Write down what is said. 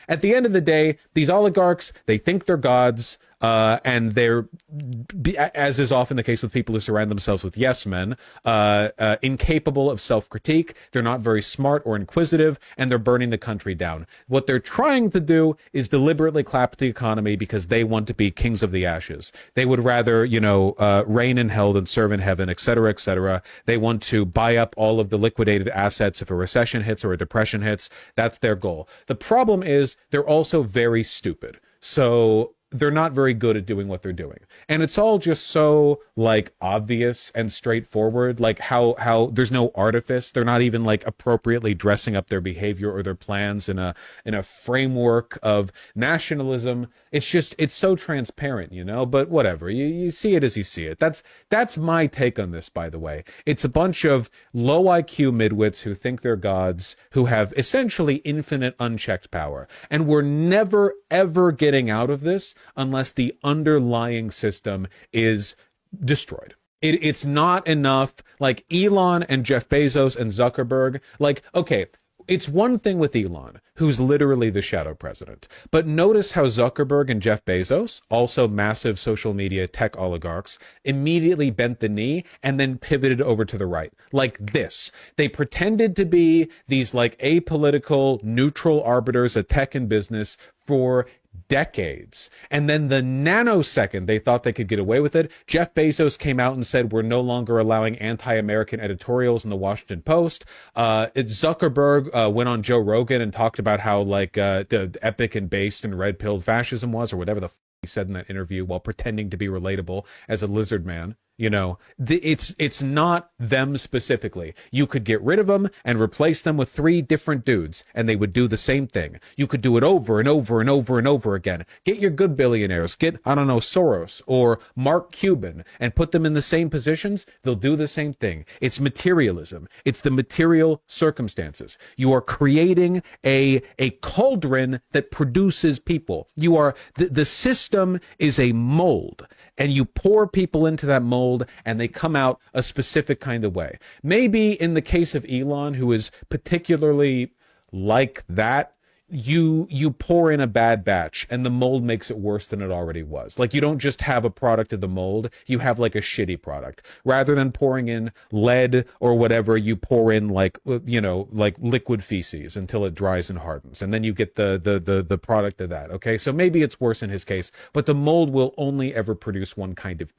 At the end of the day, these oligarchs, they think they're gods. And they're, as is often the case with people who surround themselves with yes men, incapable of self-critique. They're not very smart or inquisitive, and they're burning the country down. What they're trying to do is deliberately clap the economy because they want to be kings of the ashes. They would rather, reign in hell than serve in heaven, et cetera, et cetera. They want to buy up all of the liquidated assets if a recession hits or a depression hits. That's their goal. The problem is they're also very stupid. So they're not very good at doing what they're doing. And it's all just so obvious and straightforward, how there's no artifice. They're not even appropriately dressing up their behavior or their plans in a framework of nationalism. It's so transparent, but whatever. You see it as you see it. That's my take on this, by the way. It's a bunch of low IQ midwits who think they're gods, who have essentially infinite unchecked power. And we're never, ever getting out of this unless the underlying system is destroyed. It's not enough, Elon and Jeff Bezos and Zuckerberg, okay, it's one thing with Elon, who's literally the shadow president. But notice how Zuckerberg and Jeff Bezos, also massive social media tech oligarchs, immediately bent the knee and then pivoted over to the right. Like this. They pretended to be these apolitical, neutral arbiters of tech and business for decades. And then the nanosecond they thought they could get away with it, Jeff Bezos came out and said, we're no longer allowing anti-American editorials in the Washington Post. Zuckerberg went on Joe Rogan and talked about how the epic and based and red-pilled fascism was, or whatever the he said in that interview, while pretending to be relatable as a lizard man. It's not them specifically. You could get rid of them and replace them with 3 different dudes, and they would do the same thing. You could do it over and over and over and over again. Get your good billionaires, get, Soros or Mark Cuban, and put them in the same positions. They'll do the same thing. It's materialism. It's the material circumstances. You are creating a cauldron that produces people. You are, the system is a mold, and you pour people into that mold, and they come out a specific kind of way. Maybe in the case of Elon, who is particularly like that, you pour in a bad batch, and the mold makes it worse than it already was. You don't just have a product of the mold, you have a shitty product. Rather than pouring in lead or whatever, you pour in liquid feces until it dries and hardens, and then you get the product of that. Okay, so maybe it's worse in his case, but the mold will only ever produce one kind of thing.